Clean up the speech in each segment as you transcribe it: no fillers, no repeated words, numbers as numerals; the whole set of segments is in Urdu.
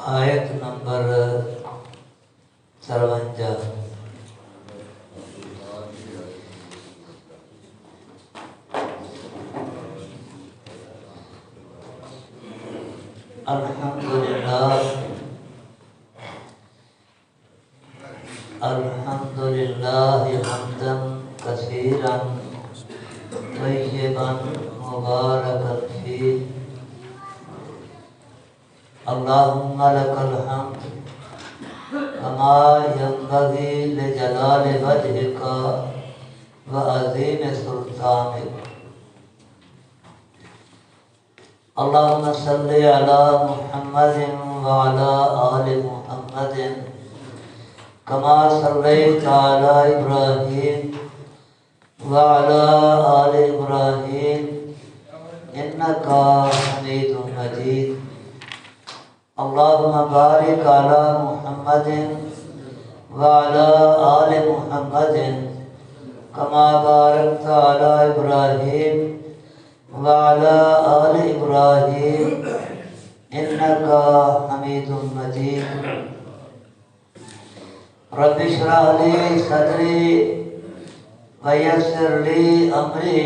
آیت نمبر 53۔ الحمدللہ حمدا کثیرا طیبا مبارکا فیہ اللہم لک الحمد کما ینبغی لجلال وجہک وعظیم سلطانک اللہم صلی علی محمد وعلی آل محمد کما صلیت علی ابراہیم وعلی آل ابراہیم انکا حمید مجید اللہم بارک علی محمد وعلی آل محمد کما بارکت علی ابراہیم وعلی آل ابراہیم انکا حمید مجید رب اشرح لی صدری ویسر لی امری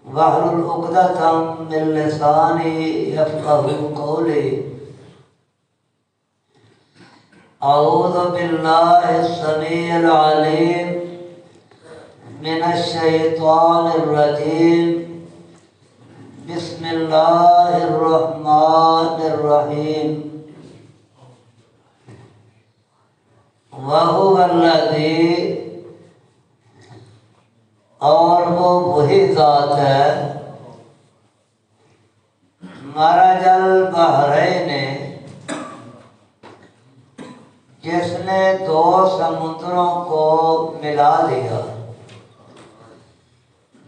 واحلل عقدۃ من لسانی یفقهوا قولی اعوذ باللہ السمیع العلیم من الشیطان الرجیم بسم اللہ الرحمن الرحیم وَهُوَ الَّذِي اور وہ وہی ذات ہے مرج البحرین جس نے دو سمندروں کو ملا دیا،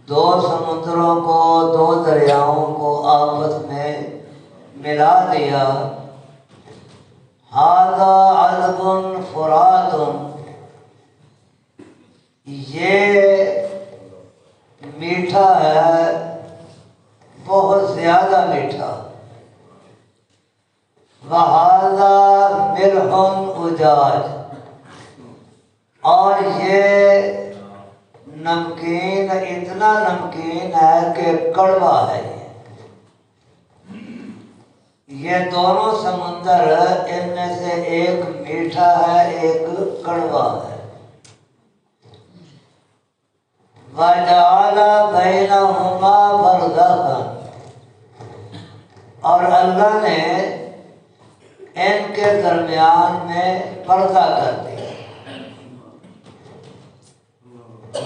دو سمندروں کو، دو دریاؤں کو آپس میں ملا دیا۔ ھذا عذب فرات، یہ میٹھا ہے، بہت زیادہ میٹھا۔ وَھذا ملح اجاج، اور یہ نمکین، اتنا نمکین ہے کہ کڑوا ہے۔ یہ دونوں سمندر، ان میں سے ایک میٹھا ہے، ایک کڑوا ہے۔ وَجَعَلَ بَيْنَهُمَا بَرْزَخًا، اور اللہ نے ان کے درمیان میں پردہ کر دیا۔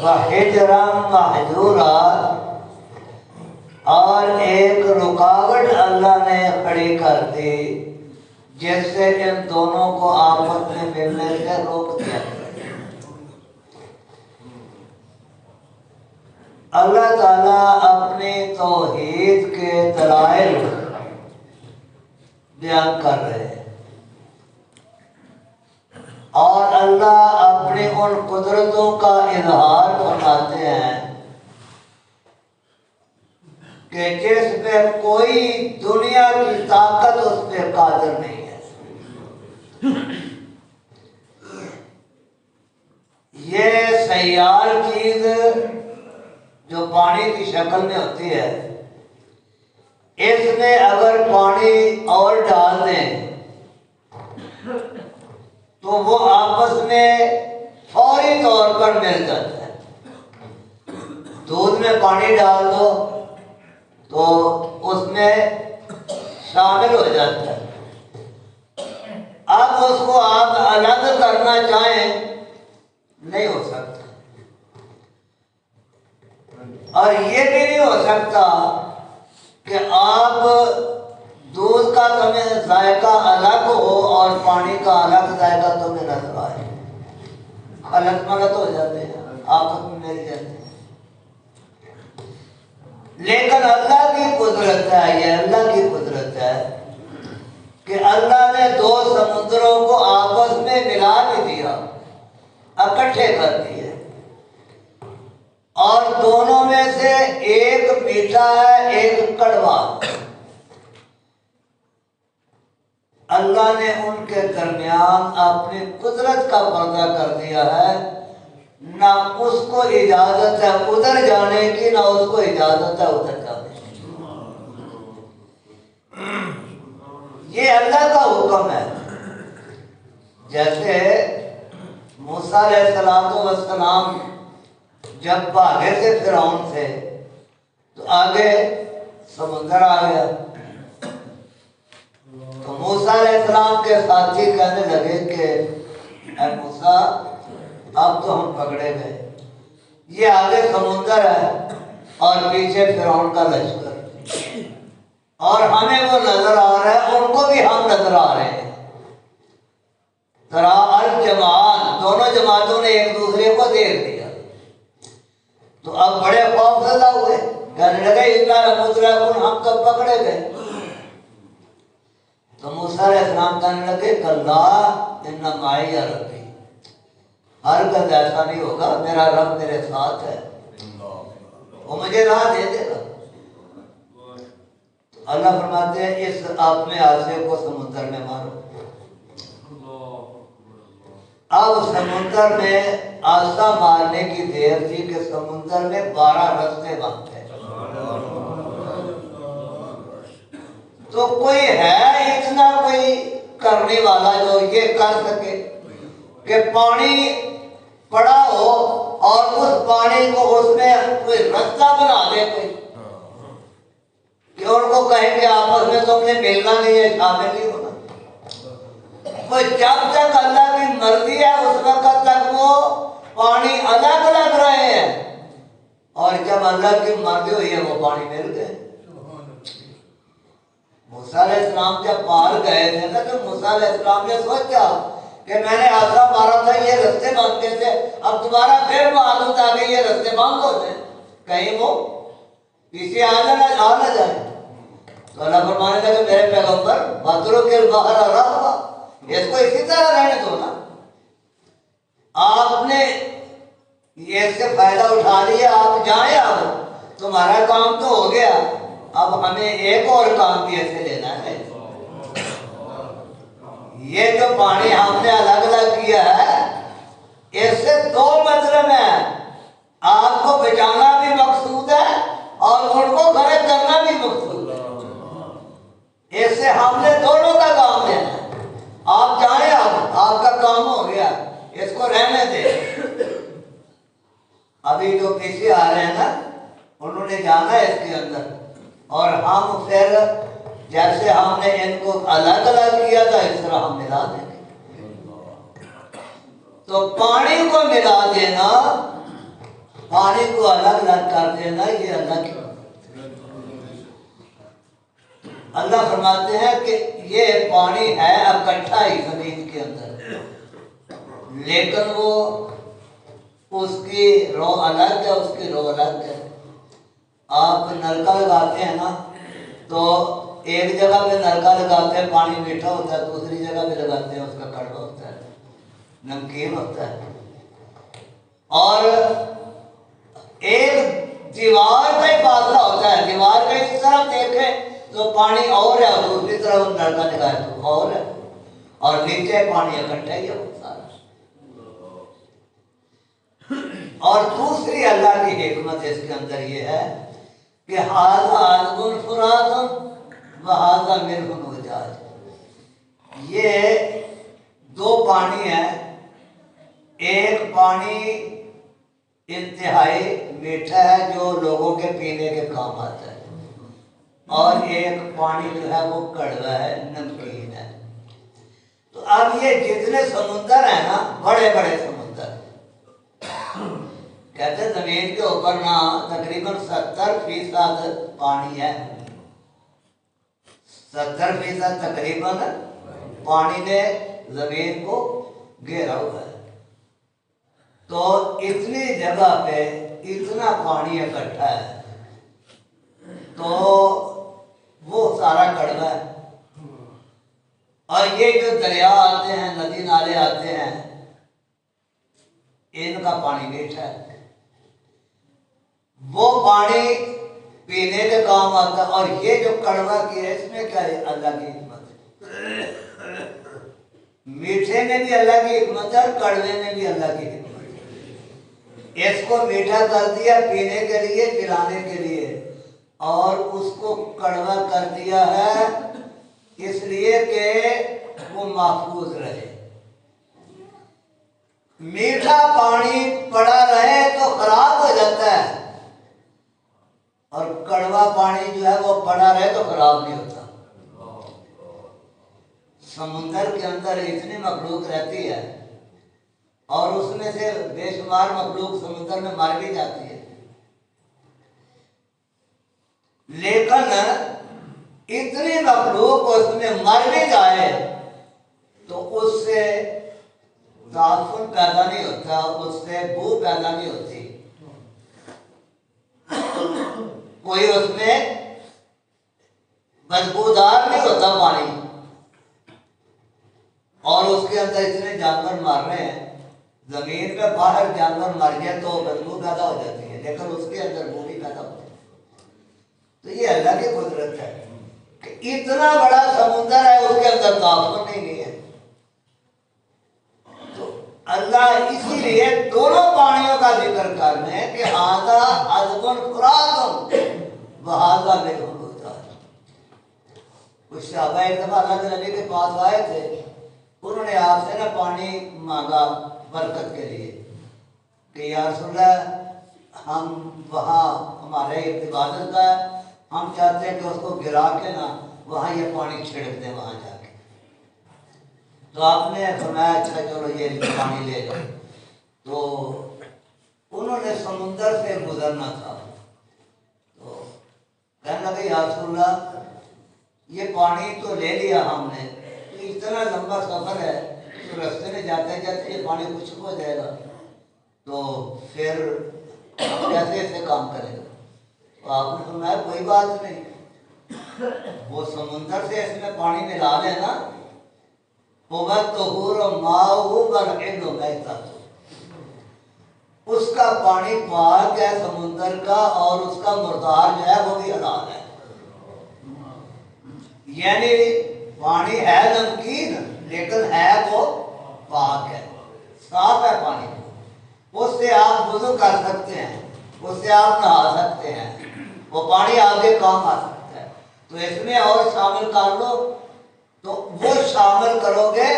وَحِجْرًا مَحْجُورًا، اور ایک رکاوٹ اللہ نے کھڑی کر دی جس سے ان دونوں کو آپس میں ملنے سے روک دیا۔ اللہ تعالیٰ اپنی توحید کے دلائل بیان کر رہے ہیں، اور اللہ اپنی ان قدرتوں کا اظہار فرماتے ہیں کہ جس پہ کوئی دنیا کی طاقت اس پہ قادر نہیں ہے۔ یہ سیال چیز جو پانی کی شکل میں ہوتی ہے، اس میں اگر پانی اور ڈال دیں تو وہ آپس میں فوری طور پر مل جاتا ہے۔ دودھ میں پانی ڈال دو تو اس میں شامل ہو جاتا ہے۔ اب اس کو آپ الگ کرنا چاہیں نہیں ہو سکتا، اور یہ بھی نہیں ہو سکتا کہ آپ دودھ کا تمہیں ذائقہ الگ ہو اور پانی کا الگ ذائقہ تمہیں نظر آئے۔ غلط ملط ہو جاتے ہیں، آپس میں مل جاتے ہیں۔ لیکن اللہ کی قدرت ہے، یہ اللہ کی قدرت ہے کہ اللہ نے دو سمندروں کو آپس میں ملا بھی دیا، اکٹھے کر دیے، اور دونوں میں سے ایک میٹھا ہے، ایک کڑوا۔ اللہ نے ان کے درمیان اپنی قدرت کا پردہ کر دیا ہے، نہ اس کو اجازت ہے ادھر جانے کی، نہ اس کو اجازت ہے ادھر جانے کی۔ یہ اللہ کا حکم ہے۔ جیسے موسیٰ علیہ السلام جب بھاگے تھے فرعون سے تو آگے سمندر آ گیا، تو موسیٰ علیہ السلام کے ساتھی کہنے لگے کہ اے موسیٰ اب تو ہم پکڑے گئے، یہ آگے سمندر ہے اور پیچھے فرعون کا لشکر، اور ہمیں وہ نظر آ رہا ہے، ان کو بھی ہم نظر آ رہے ہیں۔ ترا الجماعت، دونوں جماعتوں نے ایک دوسرے کو دیکھ لیا، تو اب بڑے خوف زدہ ہوئے، کہنے لگے اِنَّا لَمُدْرَكُونَ، ہم تو پکڑے گئے۔ تو موسیٰ علیہ السلام کہنے لگے کَلَّا إِنَّ مَعِیَ رَبِّی، ہرگز ایسا نہیں ہوگا، میرا رب میرے ساتھ ہے، وہ مجھے راہ دے دے گا۔ اللہ فرماتے ہیں اس اپنے عاصے کو سمندر میں مارو۔ اب سمندر میں عاصا مارنے کی دیر تھی کہ سمندر میں 12 رستے بند تھے، تو کوئی ہے اتنا کوئی کرنے والا جو یہ کر سکے کہ پانی پڑا ہو اور اس پانی کو اس میں کوئی رستہ بنا دے، کوئی کہ ان کو کہیں کہ آپس میں تم نے ملنا نہیں ہے، شامل نہیں ہونا۔ وہ جب تک اللہ کی مرضی ہے اس وقت تک وہ پانی الگ الگ رہے ہیں، اور جب اللہ کی مرضی ہوئی ہے وہ پانی مل گئے۔ موسیٰ علیہ السلام جب پار گئے تھے نا، تو موسیٰ علیہ السلام نے سوچا کہ میں نے عصا مارا تھا، یہ رستے بند تھے، اب دوبارہ پھر ماروں تاکہ یہ رستے بند ہو جائیں، کہیں وہ پیچھے آ نہ جائیں۔ تو اللہ فرمانے لگے میرے پیغمبر وَاتْرُكِ الْبَحْرَ رَهْوًا، اس کو اسی طرح رہنے دو نا، آپ نے یہ سے فائدہ اٹھا لیا، آپ جائیں، اب تمہارا کام تو ہو گیا، اب ہمیں ایک اور کام بھی ایسے لینا ہے۔ یہ جو پانی ہم نے الگ الگ کیا ہے اس سے 2 مطلب ہیں، آپ کو بچانا بھی مقصود ہے اور ان کو غرق کرنا بھی مقصود ہے۔ اس سے ہم نے دونوں کا کام لینا ہے۔ آپ جائیں، آپ کا کام ہو گیا، اس کو رہنے دیں۔ ابھی جو پیچھے آ رہے ہیں نا، انہوں نے جانا ہے اس کے اندر، اور ہم پھر جیسے ہم نے ان کو الگ الگ کیا تھا اس طرح ہم ملا دیں گے۔ تو پانی کو ملا دینا، پانی کو الگ الگ کر دینا، یہ اللہ کی اللہ فرماتے ہیں کہ یہ پانی ہے اکٹھا ہی زمین کے اندر، لیکن وہ اس کی رو الگ ہے، اس کی رو الگ ہے۔ آپ نلکا لگاتے ہیں نا، تو ایک جگہ پہ نلکا لگاتے ہیں پانی میٹھا ہوتا ہے، دوسری جگہ پہ لگاتے ہیں اس کا کڑوا ہوتا ہے، نمکین ہوتا ہے۔ اور ایک دیوار کا ہی فاصلہ ہوتا ہے، دیوار کا اس طرف دیکھیں تو پانی اور ہے، اور دوسری طرف نلکا لگائے تو اور ہے، اور نیچے پانی اکٹھا ہی ہے وہ سارا۔ اور دوسری اللہ کی حکمت اس کے اندر یہ ہے کہ ھذا عذب فرات وھذا ملح اجاج، یہ 2 پانی ہیں، ایک پانی انتہائی میٹھا ہے جو لوگوں کے پینے کے کام آتا ہے، اور ایک پانی جو ہے وہ کڑوا ہے، نمکین ہے۔ تو اب یہ جتنے سمندر ہیں نا، بڑے بڑے سمندر، کہتے ہیں زمین کے اوپر نا تقریباً 70% پانی ہے، 70% تقریباً پانی نے زمین کو گھیرا ہوا ہے۔ تو اتنی جگہ پہ اتنا پانی اکٹھا ہے، تو وہ سارا کڑوا ہے۔ اور یہ جو دریا آتے ہیں، ندی نالے آتے ہیں، ان کا پانی میٹھا ہے، وہ پانی پینے کے کام آتا ہے۔ اور یہ جو کڑوا کی ہے، اس میں کیا ہے؟ اللہ کی حکمت ہے۔ میٹھے میں بھی اللہ کی حکمت ہے اور کڑوے میں بھی اللہ کی حکمت ہے۔ اس کو میٹھا کر دیا پینے کے لیے، پلانے کے لیے، اور اس کو کڑوا کر دیا ہے اس لیے کہ وہ محفوظ رہے۔ میٹھا پانی پڑا رہے تو خراب ہو جاتا ہے، اور کڑوا پانی جو ہے وہ پڑا رہے تو خراب نہیں ہوتا۔ سمندر کے اندر اتنی مخلوق رہتی ہے اور اس میں سے بے شمار مخلوق سمندر میں مر بھی جاتی ہے، لیکن اتنی مخلوق اس میں مر بھی جائے تو اس سے تعفن پیدا نہیں ہوتا، اس سے بو پیدا نہیں ہوتی، کوئی اس میں بدبودار نہیں ہوتا پانی۔ اور اس کے اندر اتنے جانور مر رہے ہیں، زمین پہ باہر جانور مر گئے تو بدبو پیدا ہو جاتی ہے، لیکن اس کے اندر بو بھی پیدا ہوتی ہے۔ تو یہ اللہ کی قدرت ہے کہ اتنا بڑا سمندر ہے، اس کے اندر تعفن نہیں ہے۔ تو اللہ اسی لیے دونوں پانیوں کا ذکر کرنے کہ ہذا عذب فرات وہذا ملح اجاج۔ کچھ صحابہ ایک دفعہ اللہ کے نبی کے پاس آئے تھے، انہوں نے آپ سے نا پانی مانگا برکت کے لیے کہ یا رسول اللہ، ہم وہاں ہمارے عبادت کا ہے، ہم چاہتے ہیں کہ اس کو گرا کے نا وہاں یہ پانی چھڑک دیں وہاں جا کے۔ تو آپ نے فرمایا اچھا چلو یہ پانی لے جاؤ۔ تو انہوں نے سمندر سے گزرنا تھا، تو کہنے لگے یا رسول اللہ یہ پانی تو لے لیا ہم نے، اتنا لمبا سفر ہے تو رستے میں جاتے جاتے یہ پانی خشک ہو جائے گا، تو پھر کیسے ایسے کام کرے گا؟ تو آپ نے فرمایا کوئی بات نہیں، وہ سمندر سے اس میں پانی ملا لینا، اس کا پانی پاک ہے سمندر کا، اور اس کا مردار جو ہے وہ بھی حلال ہے۔ یعنی پانی ہے نمکین لیکن ہے وہ پاک ہے، صاف ہے پانی، اس سے آپ وضو کر سکتے ہیں، اس سے آپ نہا سکتے ہیں، وہ پانی آپ کے کام آ سکتا ہے۔ تو اس میں اور شامل کر لو، تو وہ شامل کرو گے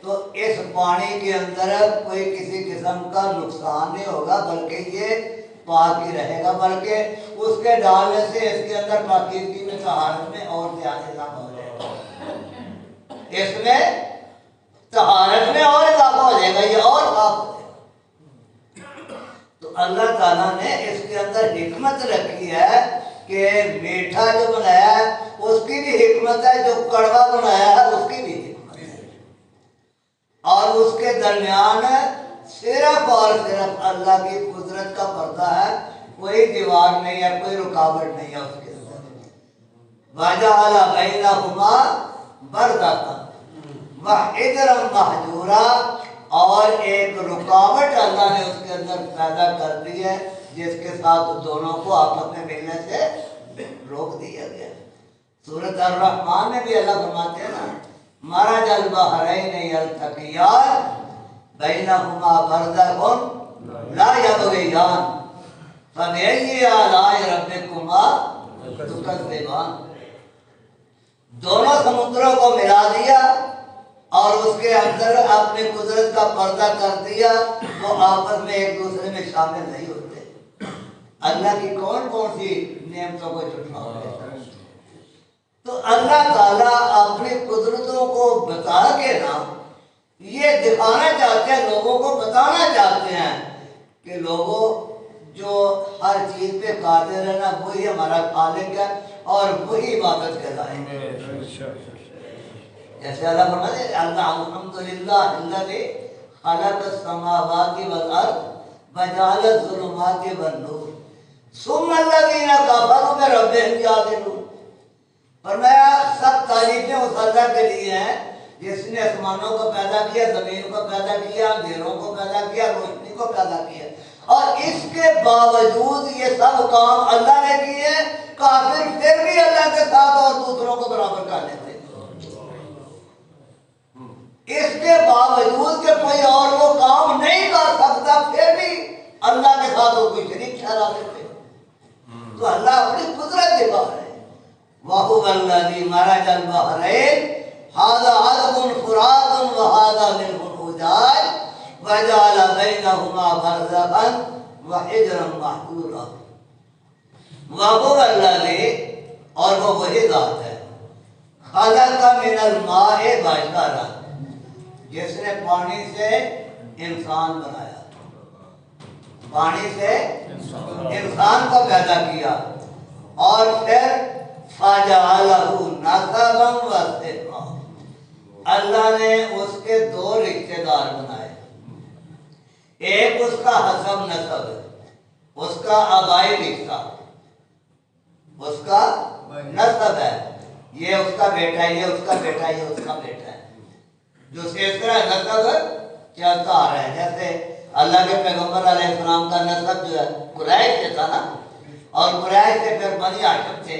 تو اس پانی کے اندر کوئی کسی قسم کا نقصان نہیں ہوگا، بلکہ یہ پاک ہی رہے گا، بلکہ اس کے ڈالنے سے اس کے اندر پاکیزگی میں، طہارت میں اور زیادہ اضافہ ہو جائے گا، اس میں طہارت میں اور اضافہ ہو جائے گا، یہ اور صاف ہو جائے گا۔ تو اللہ تعالیٰ نے اس کے اندر حکمت رکھی ہے کہ میٹھا جو بنایا ہے اس کی بھی حکمت ہے، جو کڑوا بنایا ہے اس کی بھی حکمت ہے، اور اس کے درمیان صرف اور صرف اللہ کی قدرت کا پردہ ہے، کوئی دیوار نہیں ہے، کوئی رکاوٹ نہیں ہے اس کے اندر۔ وَجَعَلَ بَيْنَهُمَا بَرْزَخًا وَحِجْرًا مَحْجُورًا، اور ایک رکاوٹ اللہ نے اس کے اندر پیدا کر دی ہے جس کے ساتھ دونوں کو آپس میں ملنے سے روک دیا گیا۔ سورۃ الرحمن میں بھی اللہ فرماتے ہیں نا مَرَجَ الْبَحْرَيْنِ يَلْتَقِيَانِ بَيْنَهُمَا بَرْزَخٌ لَا يَبْغِيَانِ فَبِأَيِّ آلَاءِ رَبِّكُمَا تُكَذِّبَانِ۔ دونوں سمندروں کو ملا دیا اور اس کے اندر اپنی قدرت کا پردہ کر دیا، وہ آپس میں ایک دوسرے میں شامل نہیں ہوتے۔ اللہ کی کون کون سی نعمتوں کو جھٹلاؤ گے؟ تو اللہ تعالیٰ اپنی قدرتوں کو بتا کے نا یہ دکھانا چاہتے ہیں، لوگوں کو بتانا چاہتے ہیں کہ لوگوں جو ہر چیز پہ قادر ہے نا وہی ہمارا خالق ہے اور وہی عبادت کے لائق ہے۔ جیسے اللہ فرماتے ہیں الحمدللہ الذی خلق السماوات والارض وجعل الظلمات والنور ثم الذین کفروا بربہم یعدلون۔ فرمایا سب تعریفیں اس اللہ کے لیے ہیں جس نے آسمانوں کو پیدا کیا، زمین کو پیدا کیا، اندھیروں کو پیدا کیا، روشنی کو پیدا کیا، اور اس کے باوجود یہ سب کام اللہ نے کیے، کافر پھر بھی اللہ کے ساتھ اور دوسروں کو برابر کر لیتے۔ اس کے باوجود کہ کوئی اور وہ کام نہیں کر سکتا پھر بھی اللہ کے ساتھ وہ کوئی شریک ٹھہرا دیتے، تو اللہ اپنی قدرت دکھا رہے ہیں۔ وَهُوَ الَّذِي مَرَجَ الْبَحْرَيْنِ هَذَا عَذْبٌ فُرَاتٌ وَهَذَا مِلْحٌ أُجَاجٌ وَجَعَلَ بَيْنَهُمَا بَرْزَخًا وَحِجْرًا مَحْجُورًا۔ وَهُوَ الَّذِي، اور وہ وہی ذات ہے، خَلَقَ مِنَ الْمَاءِ بَشَرًا، جس نے پانی سے انسان بنایا، پانی سے انسان کو پیدا کیا، اور پھر فَجَعَلَهُ نَسَبًا وَصِهْرًا، اللہ نے اس کے دو رشتے دار بنائے، ایک اس کا حسب نسب ہے، اس کا آبائی رشتہ، اس کا نسب ہے، یہ اس کا بیٹا ہے، یہ اس کا بیٹا ہے، یہ اس کا بیٹا ہے، جو اس طرح نسب چلتا آ رہا ہے۔ جیسے اللہ کے پیغمبر علیہ السلام کا نسب جو ہے قریش سے تھا نا، اور قریش سے پھر بنی ہاشم تھے،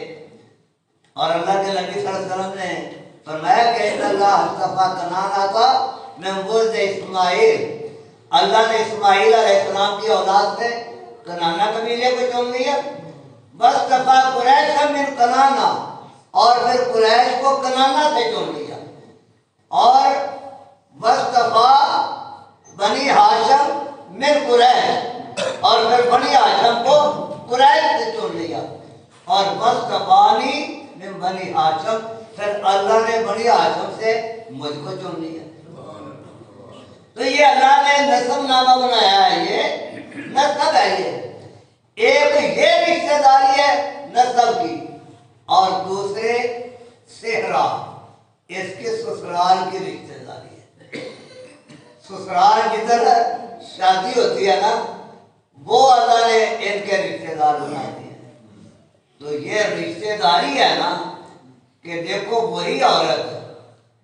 اور اللہ کے نبی صلی اللہ علیہ وسلم نے فرمایا کہ ان اللہ اصطفیٰ کنعان کا من ولد اسماعیل، اللہ نے اسماعیل علیہ السلام کی اولاد سے کنانا قبیلے کو چن لیا، بس تفا قریش من کنانا، اور پھر قریش کو کنانا سے چن لیا، اور بس تفا بنی ہاشم من قریش، اور پھر بنی ہاشم کو قریش سے چن لیا، اور بس تفانی من بنی ہاشم، پھر اللہ نے بنی ہاشم سے مجھ کو چن لیا۔ تو یہ اللہ نے نسب نامہ بنایا ہے، یہ نسب ہے، یہ ایک یہ رشتہ داری ہے نسب کی، اور دوسرے صحرا، اس کے سسرال کی رشتہ داری ہے۔ سسرال جدھر شادی ہوتی ہے نا، وہ اللہ نے ان کے رشتہ دار بنا دیے۔ تو یہ رشتہ داری ہے نا کہ دیکھو وہی عورت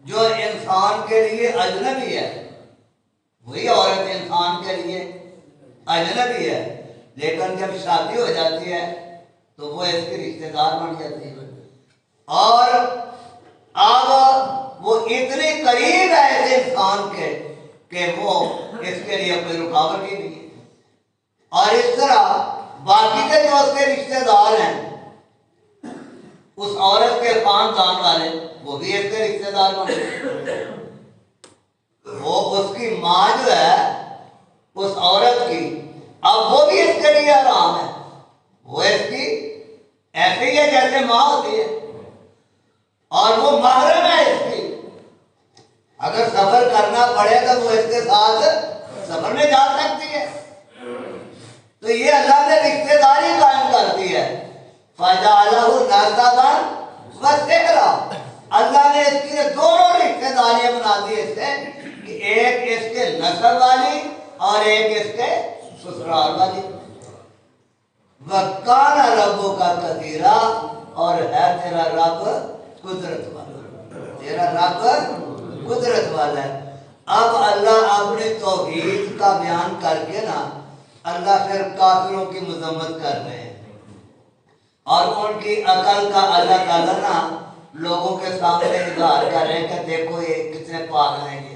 جو انسان کے لیے اجنبی ہے، وہی عورت انسان کے لیے اجنبی ہے، لیکن جب شادی ہو جاتی ہے تو وہ اس کی رشتہ دار بن جاتی ہے، اور اب وہ اتنی قریب ہے اس انسان کے کہ وہ اس کے لیے کوئی رکاوٹ ہی نہیں ہے۔ اور اس طرح باقی کے جو اس کے رشتہ دار ہیں، اس عورت کے خاندان والے، وہ بھی اس کے رشتہ دار بن گئے۔ وہ اس کی ماں جو ہے اس عورت کی، اب وہ بھی اس کے لیے حرام ہے، وہ اس کی ایسے ہی ہے جیسے ماں ہوتی ہے، اور وہ محرم ہے اس کی، اگر سفر کرنا پڑے تو وہ اس کے ساتھ سفر میں جا سکتی ہے۔ تو یہ اللہ نے رشتہ داری قائم کر دی ہے، فَجَعَلَهُ نَسَبًا وَصِحْرًا، اللہ نے اس کی دونوں رشتہ داریاں بنا دی اس سے، کہ ایک اس کے نسب والی اور ایک اس کے سسرال والی۔ وَكَانَ رَبُّكَ قَدِيرًا، اور ہے تیرا رب قدرت والا، تیرا رب قدرت والا ہے۔ اب اللہ اپنی توحید کا بیان کر کے نا، اللہ پھر کافروں کی مذمت کر رہے ہیں، اور ان کی عقل کا اللہ تعالیٰ نا لوگوں کے سامنے اظہار کر رہے ہیں کہ دیکھو یہ کتنے پاگل ہیں۔ یہ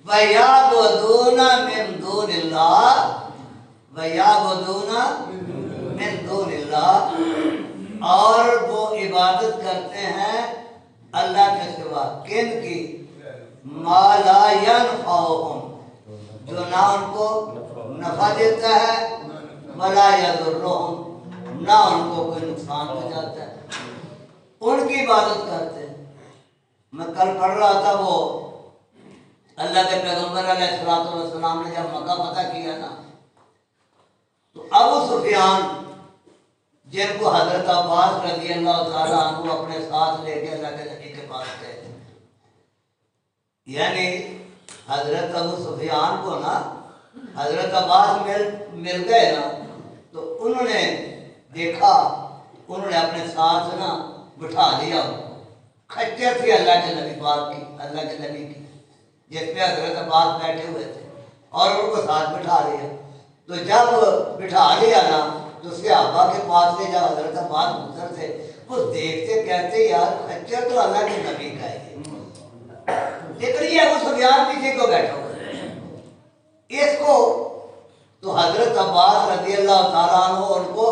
وَيَعْبُدُونَ مِن دُونِ اللَّهِ، وَيَعْبُدُونَ مِن دُونِ اللَّهِ، اور وہ عبادت کرتے ہیں اللہ کے سوا، کن کی؟ مَا لَا يَنْفَعُهُمْ، جو نہ ان کو نفع دیتا ہے، وَلَا يَضُرُّهُمْ، نہ ان کو کوئی نقصان پہنچاتا ہے، ان کی عبادت کرتے ہیں۔ میں کل پڑھ رہا تھا، وہ اللہ کے پیغمبر علیہ السلام نے جب مکہ فتح کیا نا، تو ابو سفیان جن کو حضرت عباس رضی اللہ تعالیٰ عنہ اپنے ساتھ لے کے اللہ کے نبی کے پاس گئے تھے، یعنی حضرت ابو سفیان کو نا حضرت عباس مل گئے نا، تو انہوں نے دیکھا، انہوں نے اپنے ساتھ نا بٹھا لیا، خچر تھی اللہ کے نبی پاک کی، اللہ کے نبی کی، جس پہ حضرت عباس بیٹھے ہوئے تھے، اور ان کو ساتھ بٹھا لیا۔ تو جب بٹھا لیا نا، تو صحابہ کے پاس سے جب حضرت عباس گزر تھے، وہ دیکھتے کہتے یار خچر تو اللہ کے نبی کا ہے، لیکن یہ ابو سفیان پیچھے کو بیٹھا ہوا ہے، اس کو تو حضرت عباس رضی اللہ تعالیٰ عنہ ان کو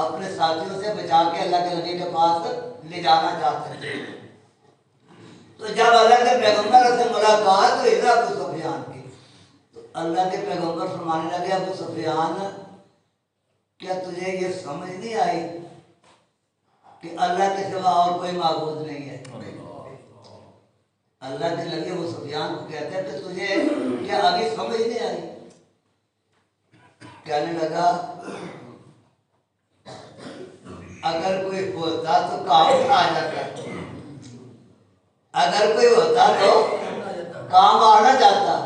اپنے ساتھیوں سے بچا کے اللہ کے نبی کے پاس لے جانا چاہتے تھے۔ تو جب اللہ کے پیغمبر سے ملاقات ہوئی نا ابو سفیان کی، تو اللہ کے پیغمبر فرمانے لگے ابو سفیان کیا تجھے یہ سمجھ نہیں آئی کہ اللہ کے سوا اور کوئی معبود نہیں ہے؟ اللہ کے نبی ابو سفیان کو کہتے ہیں کہ تجھے کیا ابھی سمجھ نہیں آئی؟ کہنے لگا اگر کوئی ہوتا تو کام آ جاتا، اگر کوئی ہوتا تو کام آنا جاتا۔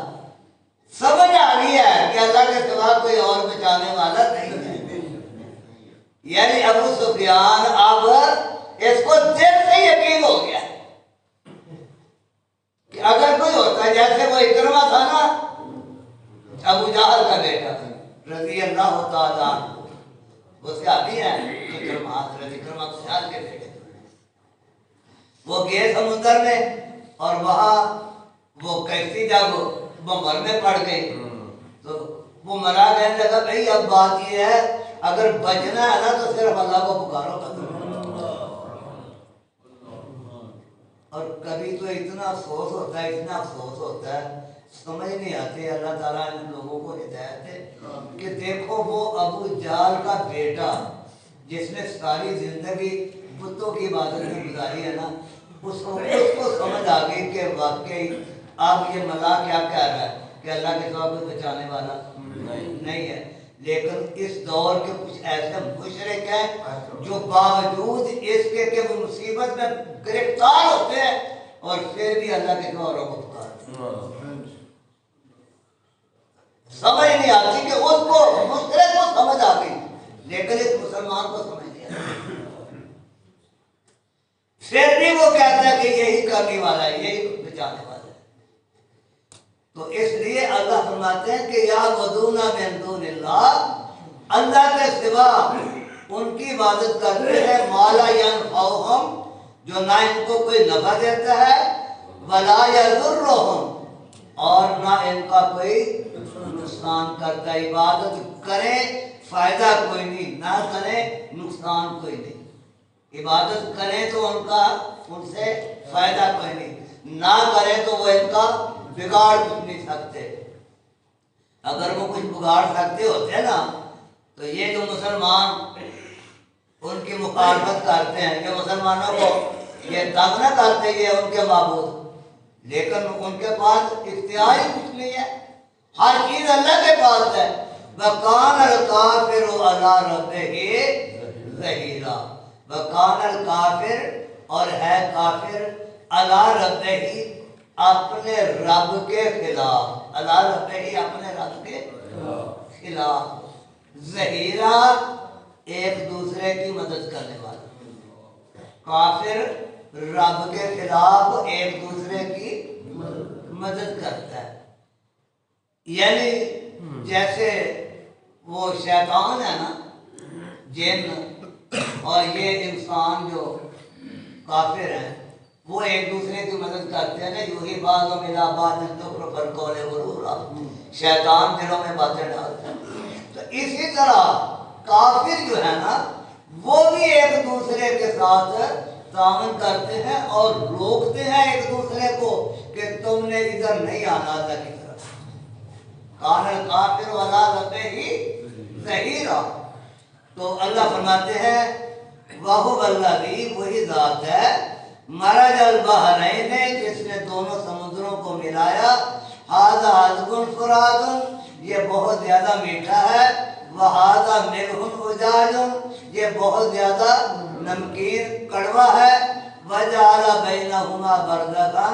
سمجھ آ گئی ہے کہ اللہ کے سوا کوئی اور بچانے والا نہیں ہے۔ یعنی ابو سفیان اب اس کو دل سے یقین ہو گیا کہ اگر کوئی ہوتا، جیسے وہ اکرمہ تھا نا ابو جہل کا بیٹا رضی اللہ تعالیٰ، وہ صحابی ہے اکرمہ، حضرت اکرمہ خیال کے بیٹے، وہ گئے سمندر میں اور وہاں وہ کشتی جب بمبر میں پڑ گئی تو وہ مرا، کہنے لگا بھئی اب بات یہ ہے اگر بچنا ہے نا تو صرف اللہ کو پکارو بس۔ اور کبھی تو اتنا افسوس ہوتا ہے، اتنا افسوس ہوتا ہے، سمجھ نہیں آتی اللہ تعالیٰ ان لوگوں کو ہدایت دے کہ دیکھو وہ ابو جہل کا بیٹا جس نے ساری زندگی بتوں کی عبادت میں گزاری ہے نا، اس کو سمجھ آ گئی کہ واقعی اب یہ ملا کیا کہہ رہا ہے کہ اللہ کے سوا کوئی بچانے والا نہیں ہے۔ لیکن اس دور کے کچھ ایسے مشرک ہیں جو باوجود اس کے کہ وہ مصیبت میں گرفتار ہوتے ہیں اور پھر بھی اللہ کے سوا کو پکارتے ہیں۔ سمجھ نہیں آتی کہ اس کو مشرک کو سمجھ آ گئی لیکن اس مسلمان کو سمجھ نہیں آتی، پھر بھی وہ کہتا ہے کہ یہی کرنے والا ہے، یہی بچانے والا ہے۔ تو اس لیے اللہ فرماتے ہیں کہ یا بدون من دون اللہ، اللہ کے سوا ان کی عبادت کرتے ہیں مالا ینفعہم، جو نہ ان کو کوئی نفع دیتا ہے، ولا یضرہم، اور نہ ان کا کوئی نقصان کرتا ہے۔ عبادت کریں فائدہ کوئی نہیں، نہ کریں نقصان کوئی نہیں۔ عبادت کریں تو ان سے فائدہ کوئی نہیں، نہ کریں تو وہ ان کا بگاڑ کچھ نہیں سکتے۔ اگر وہ کچھ بگاڑ سکتے ہوتے نا تو یہ جو مسلمان ان کی مخالفت کرتے ہیں، یہ مسلمانوں کو یہ تنگ نہ کرتے یہ ان کے معبود، لیکن ان کے پاس اختیار ہی کچھ نہیں ہے، ہر چیز اللہ کے پاس ہے۔ وَقَانَ الْكَافِرُ عَلَىٰ رَبِّهِ ظَهِيرًا، وَقَانَ الْكَافِرُ، اور ہے کافر، عَلَىٰ رَبِّهِ، اپنے رب کے خلاف، عَلَىٰ رَبِّهِ، اپنے رب کے خلاف، ظَهِيرًا، ایک دوسرے کی مدد کرنے والا۔ کافر رب کے خلاف ایک دوسرے کی مدد کرتا ہے، یعنی جیسے وہ شیطان ہے نا، جن اور یہ انسان جو کافر ہیں وہ ایک دوسرے کی مدد کرتے ہیں نا، یوہی بعض و ملا بعض زخرف القول غرورا، شیطان دلوں میں باتیں ڈالتا ہے۔ تو اسی طرح کافر جو ہے نا وہ بھی ایک دوسرے کے ساتھ تعاون کرتے ہیں اور روکتے ہیں ایک دوسرے کو کہ تم نے ادھر نہیں آنا اللہ کی طرف۔ کان الکافر علی ربہ ظہیرا، تو اللہ فرماتے ہیں وَهُوَ الَّذِي، وہی ذات ہے، مرج البحرین، جس نے دونوں سمندروں کو ملایا، ھذا عذب فرات، یہ بہت زیادہ میٹھا ہے، وَھذا ملح اجاج، یہ بہت زیادہ نمکین کڑوا ہے، وَجَعَلَ بَيْنَهُمَا بَرْزَخًا،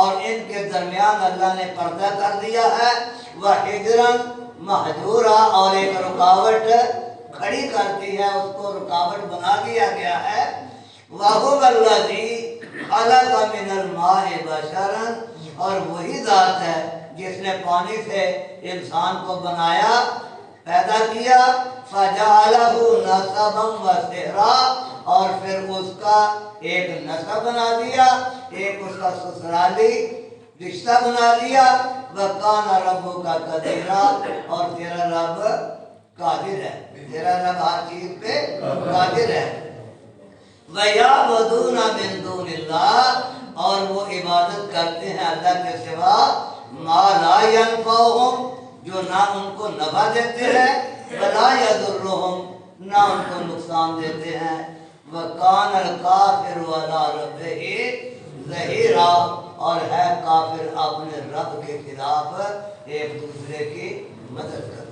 اور ان کے درمیان اللہ نے پردہ کر دیا ہے، وَحِجْرًا مَحْجُورًا، اور ایک رکاوٹ کھڑی کرتی ہے، اس کو رکاوٹ بنا دیا گیا ہے۔ وَهُوَ الَّذِي خَلَقَ مِنَ الْمَاءِ بَشَرًا، اور وہی ذات ہے جس نے پانی سے انسان کو بنایا، پیدا کیا، فَجَعَلَهُ نَسَبًا وَسِحْرًا، اور پھر اس کا ایک نسب بنا دیا، ایک اس کا سسرالی، رشتہ بنا لیا، وَكَانَ رَبُّكَ قَدِيرًا، اور تیرا رب قادر ہے، تیرا رب ہر چیز پہ قادر ہے۔ وَيَعْبُدُونَ مِن دُونِ اللَّهِ، اور وہ عبادت کرتے ہیں اللہ کے سوا، مَا لَا يَنفَعُهُمْ، جو نہ ان کو نفع دیتے ہیں، وَلَا يَضُرُّهُمْ، نہ ان کو نقصان دیتے ہیں۔ وَكَانَ الْكَافِرُ عَلَىٰ رَبِّهِ ظَهِيرًا، اور ہے کافر اپنے رب کے خلاف ایک دوسرے کی مدد کر